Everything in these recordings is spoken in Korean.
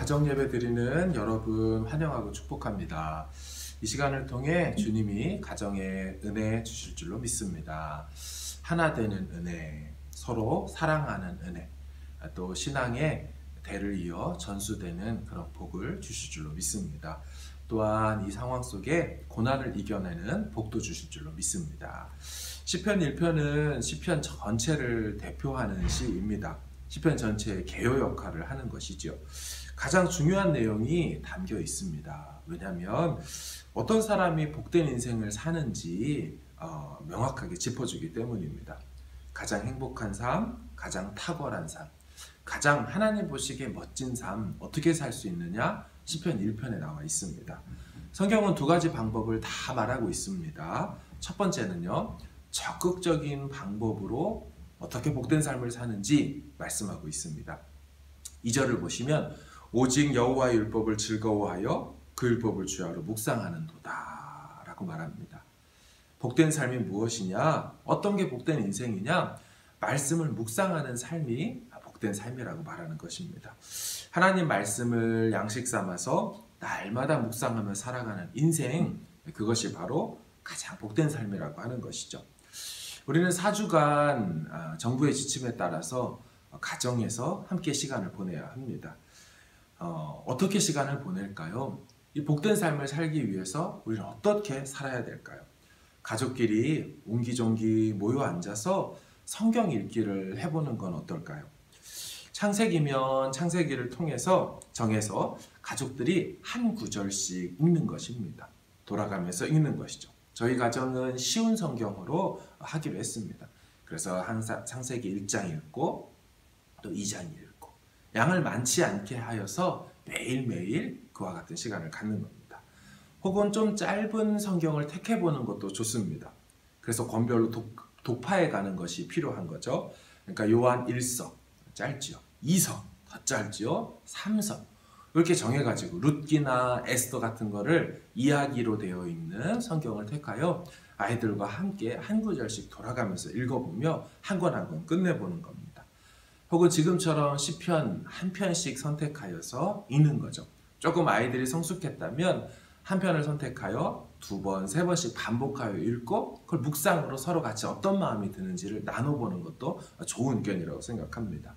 가정 예배 드리는 여러분 환영하고 축복합니다. 이 시간을 통해 주님이 가정에 은혜 주실 줄로 믿습니다. 하나 되는 은혜, 서로 사랑하는 은혜, 또 신앙의 대를 이어 전수되는 그런 복을 주실 줄로 믿습니다. 또한 이 상황 속에 고난을 이겨내는 복도 주실 줄로 믿습니다. 시편 1편은 시편 전체를 대표하는 시입니다. 시편 전체의 개요 역할을 하는 것이죠. 가장 중요한 내용이 담겨 있습니다. 왜냐하면 어떤 사람이 복된 인생을 사는지 명확하게 짚어주기 때문입니다. 가장 행복한 삶, 가장 탁월한 삶, 가장 하나님 보시기에 멋진 삶 어떻게 살 수 있느냐? 시편 1편에 나와 있습니다. 성경은 두 가지 방법을 다 말하고 있습니다. 첫 번째는요, 적극적인 방법으로 어떻게 복된 삶을 사는지 말씀하고 있습니다. 2절을 보시면 오직 여호와의 율법을 즐거워하여 그 율법을 주야로 묵상하는 도다 라고 말합니다. 복된 삶이 무엇이냐? 어떤 게 복된 인생이냐? 말씀을 묵상하는 삶이 복된 삶이라고 말하는 것입니다. 하나님 말씀을 양식 삼아서 날마다 묵상하며 살아가는 인생, 그것이 바로 가장 복된 삶이라고 하는 것이죠. 우리는 4주간 정부의 지침에 따라서 가정에서 함께 시간을 보내야 합니다. 어떻게 시간을 보낼까요? 이 복된 삶을 살기 위해서 우리는 어떻게 살아야 될까요? 가족끼리 옹기종기 모여 앉아서 성경 읽기를 해보는 건 어떨까요? 창세기면 창세기를 통해서 정해서 가족들이 한 구절씩 읽는 것입니다. 돌아가면서 읽는 것이죠. 저희 가정은 쉬운 성경으로 하기로 했습니다. 그래서 항상 창세기 1장 읽고 또 2장 읽고 양을 많지 않게 하여서 매일매일 그와 같은 시간을 갖는 겁니다. 혹은 좀 짧은 성경을 택해보는 것도 좋습니다. 그래서 권별로 독파해 가는 것이 필요한 거죠. 그러니까 요한 1서 짧지요. 2서 더 짧지요. 3서 이렇게 정해가지고 룻기나 에스더 같은 거를 이야기로 되어 있는 성경을 택하여 아이들과 함께 한 구절씩 돌아가면서 읽어보며 한 권 한 권 끝내보는 겁니다. 혹은 지금처럼 시편 한 편씩 선택하여서 읽는 거죠. 조금 아이들이 성숙했다면 한 편을 선택하여 2번, 3번씩 반복하여 읽고 그걸 묵상으로 서로 같이 어떤 마음이 드는지를 나눠보는 것도 좋은 의견이라고 생각합니다.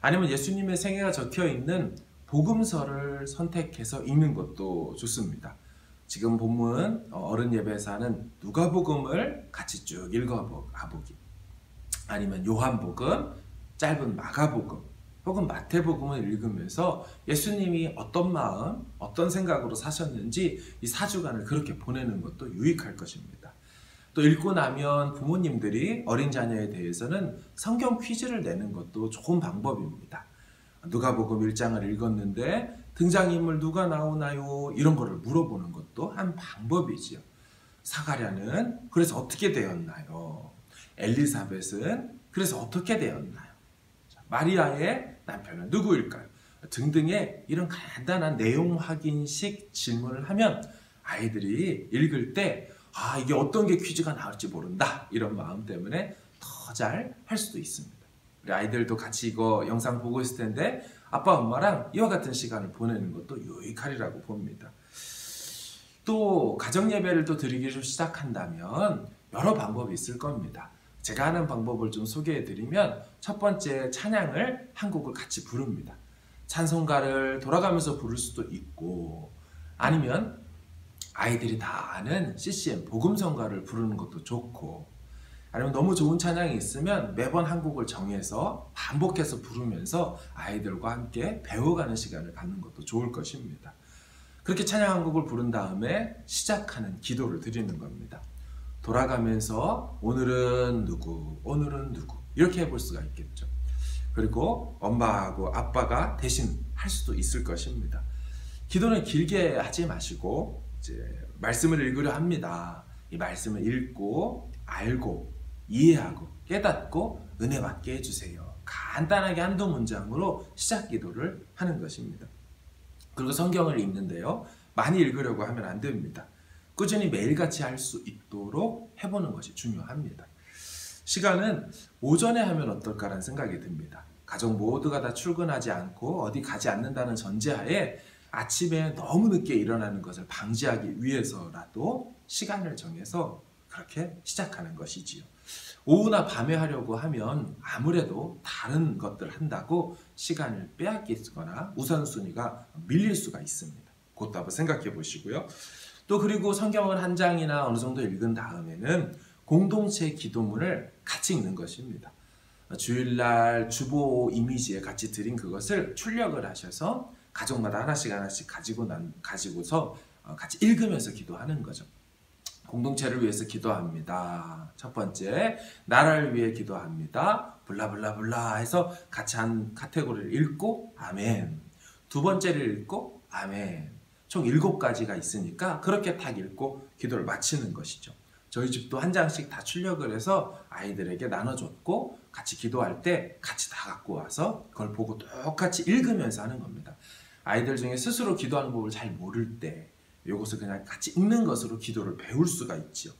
아니면 예수님의 생애가 적혀있는 복음서를 선택해서 읽는 것도 좋습니다. 지금 본문 어른 예배사는 누가복음을 같이 쭉 읽어보기, 아니면 요한복음, 짧은 마가복음, 혹은 마태복음을 읽으면서 예수님이 어떤 마음, 어떤 생각으로 사셨는지 이 4주간을 그렇게 보내는 것도 유익할 것입니다. 또 읽고 나면 부모님들이 어린 자녀에 대해서는 성경 퀴즈를 내는 것도 좋은 방법입니다. 누가복음 1장을 읽었는데 등장인물 누가 나오나요? 이런 거를 물어보는 것도 한 방법이지요. 사가랴는 그래서 어떻게 되었나요? 엘리사벳은 그래서 어떻게 되었나요? 마리아의 남편은 누구일까요? 등등의 이런 간단한 내용 확인식 질문을 하면 아이들이 읽을 때 이게 어떤 게 퀴즈가 나올지 모른다 이런 마음 때문에 더 잘 할 수도 있습니다. 우리 아이들도 같이 이거 영상 보고 있을 텐데 아빠 엄마랑 이와 같은 시간을 보내는 것도 유익하리라고 봅니다. 또 가정 예배를 또 드리기로 시작한다면 여러 방법이 있을 겁니다. 제가 하는 방법을 좀 소개해 드리면 첫 번째, 찬양을 한 곡을 같이 부릅니다. 찬송가를 돌아가면서 부를 수도 있고, 아니면 아이들이 다 아는 CCM 복음성가를 부르는 것도 좋고, 아니면 너무 좋은 찬양이 있으면 매번 한 곡을 정해서 반복해서 부르면서 아이들과 함께 배워가는 시간을 갖는 것도 좋을 것입니다. 그렇게 찬양 한 곡을 부른 다음에 시작하는 기도를 드리는 겁니다. 돌아가면서 오늘은 누구, 오늘은 누구 이렇게 해볼 수가 있겠죠. 그리고 엄마하고 아빠가 대신 할 수도 있을 것입니다. 기도는 길게 하지 마시고 이제 말씀을 읽으려 합니다. 이 말씀을 읽고 알고 이해하고 깨닫고 은혜 받게 해주세요. 간단하게 한두 문장으로 시작 기도를 하는 것입니다. 그리고 성경을 읽는데요, 많이 읽으려고 하면 안 됩니다. 꾸준히 매일같이 할 수 있도록 해보는 것이 중요합니다. 시간은 오전에 하면 어떨까라는 생각이 듭니다. 가족 모두가 다 출근하지 않고 어디 가지 않는다는 전제하에 아침에 너무 늦게 일어나는 것을 방지하기 위해서라도 시간을 정해서 그렇게 시작하는 것이지요. 오후나 밤에 하려고 하면 아무래도 다른 것들 한다고 시간을 빼앗기거나 우선순위가 밀릴 수가 있습니다. 그것도 한번 생각해 보시고요. 또 그리고 성경을 한 장이나 어느 정도 읽은 다음에는 공동체 기도문을 같이 읽는 것입니다. 주일날 주보 이미지에 같이 드린 그것을 출력을 하셔서 가족마다 하나씩 가지고서 같이 읽으면서 기도하는 거죠. 공동체를 위해서 기도합니다. 첫 번째, 나라를 위해 기도합니다. 블라블라블라 해서 같이 한 카테고리를 읽고 아멘. 두 번째를 읽고 아멘. 총 7가지가 있으니까 그렇게 딱 읽고 기도를 마치는 것이죠. 저희 집도 한 장씩 다 출력을 해서 아이들에게 나눠줬고 같이 기도할 때 같이 다 갖고 와서 그걸 보고 똑같이 읽으면서 하는 겁니다. 아이들 중에 스스로 기도하는 법을 잘 모를 때 이것을 그냥 같이 읽는 것으로 기도를 배울 수가 있죠.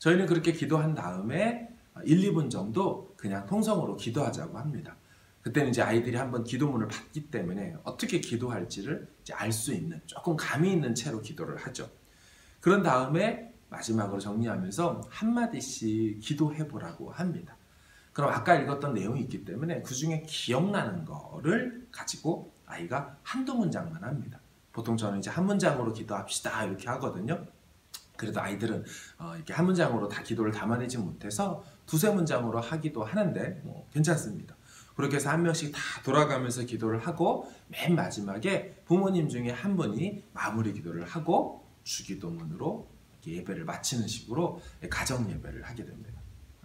저희는 그렇게 기도한 다음에 1, 2분 정도 그냥 통성으로 기도하자고 합니다. 그때는 이제 아이들이 한번 기도문을 받기 때문에 어떻게 기도할지를 알 수 있는 조금 감이 있는 채로 기도를 하죠. 그런 다음에 마지막으로 정리하면서 한마디씩 기도해보라고 합니다. 그럼 아까 읽었던 내용이 있기 때문에 그 중에 기억나는 거를 가지고 아이가 한두 문장만 합니다. 보통 저는 이제 한 문장으로 기도합시다 이렇게 하거든요. 그래도 아이들은 이렇게 한 문장으로 다 기도를 담아내지 못해서 두세 문장으로 하기도 하는데 괜찮습니다. 그렇게 해서 한 명씩 다 돌아가면서 기도를 하고 맨 마지막에 부모님 중에 한 분이 마무리 기도를 하고 주기도문으로 예배를 마치는 식으로 가정 예배를 하게 됩니다.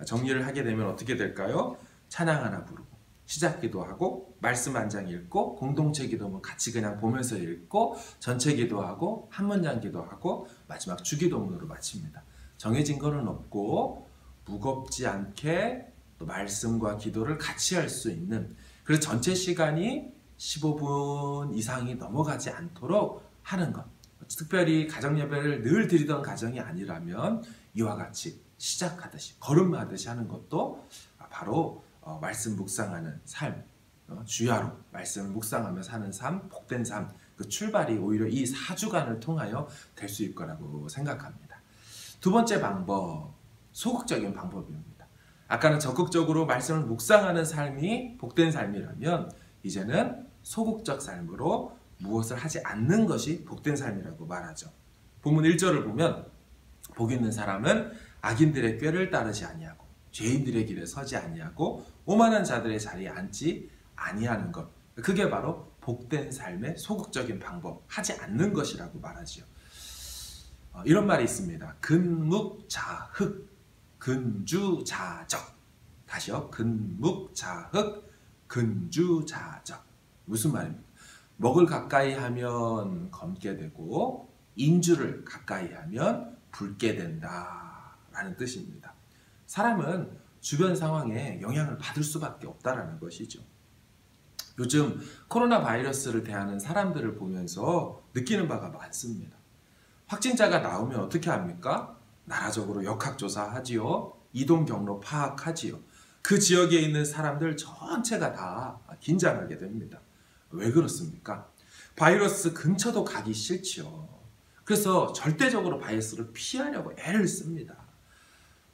정리를 하게 되면 어떻게 될까요? 찬양 하나 부르고 시작 기도하고 말씀 한 장 읽고 공동체 기도문 같이 그냥 보면서 읽고 전체 기도하고 한 문장 기도하고 마지막 주기도문으로 마칩니다. 정해진 거는 없고 무겁지 않게 또 말씀과 기도를 같이 할 수 있는, 그래서 전체 시간이 15분 이상이 넘어가지 않도록 하는 것. 특별히 가정 예배를 늘 드리던 가정이 아니라면 이와 같이 시작하듯이 걸음하듯이 하는 것도 바로 말씀 묵상하는 삶, 주야로 말씀을 묵상하며 사는 삶, 복된 삶, 그 출발이 오히려 이 4주간을 통하여 될 수 있을 거라고 생각합니다. 두 번째 방법, 소극적인 방법입니다. 아까는 적극적으로 말씀을 묵상하는 삶이 복된 삶이라면 이제는 소극적 삶으로 무엇을 하지 않는 것이 복된 삶이라고 말하죠. 본문 1절을 보면 복 있는 사람은 악인들의 꾀를 따르지 아니하고 죄인들의 길에 서지 아니하고 오만한 자들의 자리에 앉지 아니하는 것, 그게 바로 복된 삶의 소극적인 방법, 하지 않는 것이라고 말하지요. 이런 말이 있습니다. 근묵자흑, 근주자적. 다시요. 근묵자흑, 근주자적. 무슨 말입니까? 먹을 가까이 하면 검게 되고 인주를 가까이 하면 붉게 된다 라는 뜻입니다. 사람은 주변 상황에 영향을 받을 수밖에 없다라는 것이죠. 요즘 코로나 바이러스를 대하는 사람들을 보면서 느끼는 바가 많습니다. 확진자가 나오면 어떻게 합니까? 나라적으로 역학조사하지요. 이동 경로 파악하지요. 그 지역에 있는 사람들 전체가 다 긴장하게 됩니다. 왜 그렇습니까? 바이러스 근처도 가기 싫지요. 그래서 절대적으로 바이러스를 피하려고 애를 씁니다.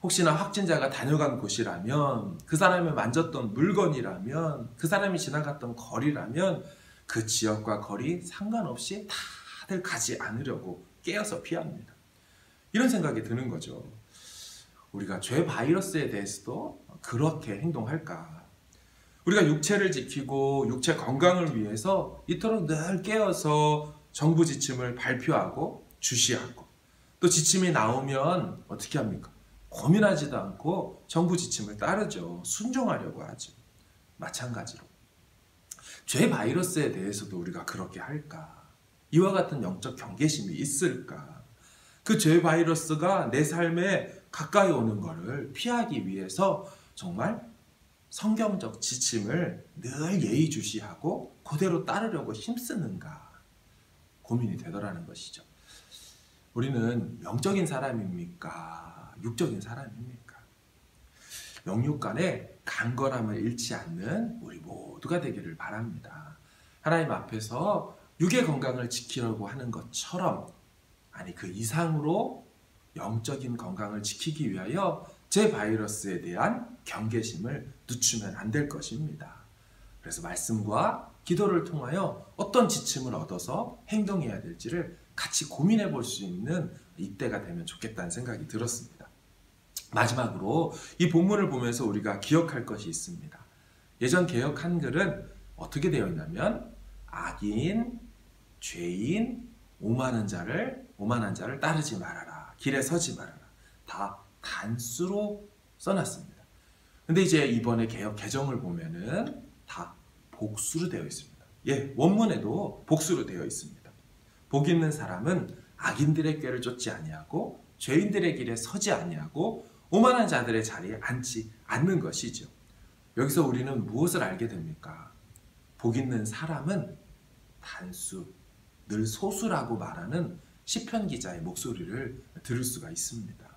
혹시나 확진자가 다녀간 곳이라면, 그 사람이 만졌던 물건이라면, 그 사람이 지나갔던 거리라면 그 지역과 거리 상관없이 다들 가지 않으려고 깨어서 피합니다. 이런 생각이 드는 거죠. 우리가 죄 바이러스에 대해서도 그렇게 행동할까? 우리가 육체를 지키고 육체 건강을 위해서 이토록 늘 깨어서 정부 지침을 발표하고 주시하고, 또 지침이 나오면 어떻게 합니까? 고민하지도 않고 정부 지침을 따르죠. 순종하려고 하죠. 마찬가지로 죄 바이러스에 대해서도 우리가 그렇게 할까? 이와 같은 영적 경계심이 있을까? 그 죄 바이러스가 내 삶에 가까이 오는 것을 피하기 위해서 정말 성경적 지침을 늘 예의주시하고 그대로 따르려고 힘쓰는가 고민이 되더라는 것이죠. 우리는 영적인 사람입니까? 육적인 사람입니까? 영육 간에 강건함을 잃지 않는 우리 모두가 되기를 바랍니다. 하나님 앞에서 육의 건강을 지키려고 하는 것처럼, 아니 그 이상으로 영적인 건강을 지키기 위하여 제 바이러스에 대한 경계심을 늦추면 안 될 것입니다. 그래서 말씀과 기도를 통하여 어떤 지침을 얻어서 행동해야 될지를 같이 고민해 볼 수 있는 이때가 되면 좋겠다는 생각이 들었습니다. 마지막으로 이 본문을 보면서 우리가 기억할 것이 있습니다. 예전 개역 한글은 어떻게 되어 있냐면 악인, 죄인, 오만한 자를 따르지 말아라. 길에 서지 말아라. 다 단수로 써놨습니다. 근데 이제 이번에 개역 개정을 보면은 다 복수로 되어 있습니다. 예, 원문에도 복수로 되어 있습니다. 복 있는 사람은 악인들의 꾀를 쫓지 아니하고 죄인들의 길에 서지 아니하고 오만한 자들의 자리에 앉지 않는 것이죠. 여기서 우리는 무엇을 알게 됩니까? 복 있는 사람은 단수, 늘 소수라고 말하는 시편 기자의 목소리를 들을 수가 있습니다.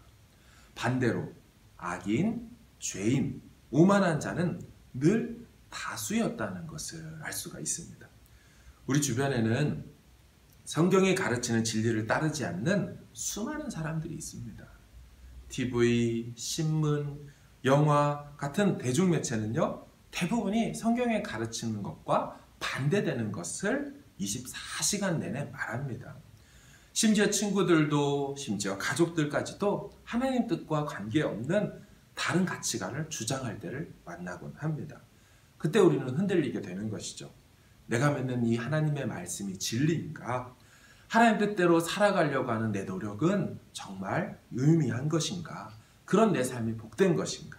반대로 악인, 죄인, 오만한 자는 늘 다수였다는 것을 알 수가 있습니다. 우리 주변에는 성경이 가르치는 진리를 따르지 않는 수많은 사람들이 있습니다. TV, 신문, 영화 같은 대중매체는요, 대부분이 성경에 가르치는 것과 반대되는 것을 24시간 내내 말합니다. 심지어 친구들도, 심지어 가족들까지도 하나님 뜻과 관계없는 다른 가치관을 주장할 때를 만나곤 합니다. 그때 우리는 흔들리게 되는 것이죠. 내가 믿는 이 하나님의 말씀이 진리인가? 하나님 뜻대로 살아가려고 하는 내 노력은 정말 유의미한 것인가? 그런 내 삶이 복된 것인가?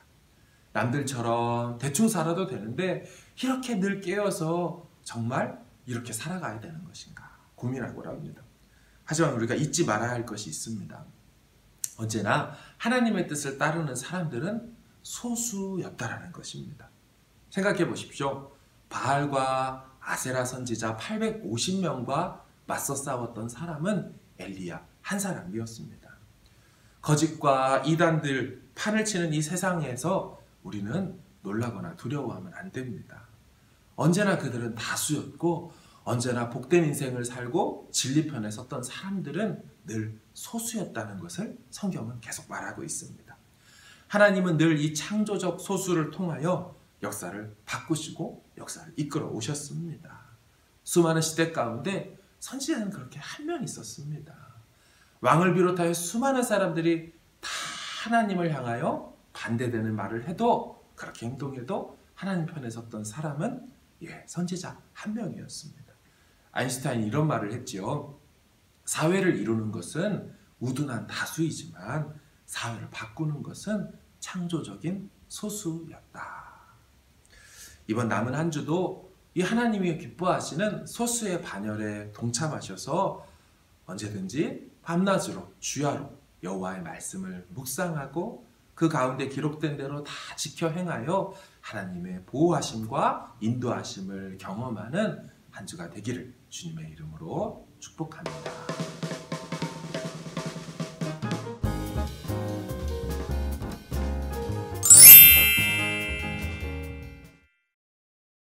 남들처럼 대충 살아도 되는데 이렇게 늘 깨어서 정말 이렇게 살아가야 되는 것인가? 고민하고라 합니다. 하지만 우리가 잊지 말아야 할 것이 있습니다. 언제나 하나님의 뜻을 따르는 사람들은 소수였다라는 것입니다. 생각해 보십시오. 바알과 아세라 선지자 850명과 맞서 싸웠던 사람은 엘리야 한 사람이었습니다. 거짓과 이단들 판을 치는 이 세상에서 우리는 놀라거나 두려워하면 안 됩니다. 언제나 그들은 다수였고 언제나 복된 인생을 살고 진리편에 섰던 사람들은 늘 소수였다는 것을 성경은 계속 말하고 있습니다. 하나님은 늘 이 창조적 소수를 통하여 역사를 바꾸시고 역사를 이끌어 오셨습니다. 수많은 시대 가운데 선지자는 그렇게 한 명 있었습니다. 왕을 비롯하여 수많은 사람들이 다 하나님을 향하여 반대되는 말을 해도, 그렇게 행동해도 하나님 편에 섰던 사람은 선지자 한 명이었습니다. 아인슈타인이 이런 말을 했지요. 사회를 이루는 것은 우둔한 다수이지만 사회를 바꾸는 것은 창조적인 소수였다. 이번 남은 한 주도 이 하나님이 기뻐하시는 소수의 반열에 동참하셔서 언제든지 밤낮으로 주야로 여호와의 말씀을 묵상하고 그 가운데 기록된 대로 다 지켜 행하여 하나님의 보호하심과 인도하심을 경험하는 한 주가 되기를 주님의 이름으로 축복합니다.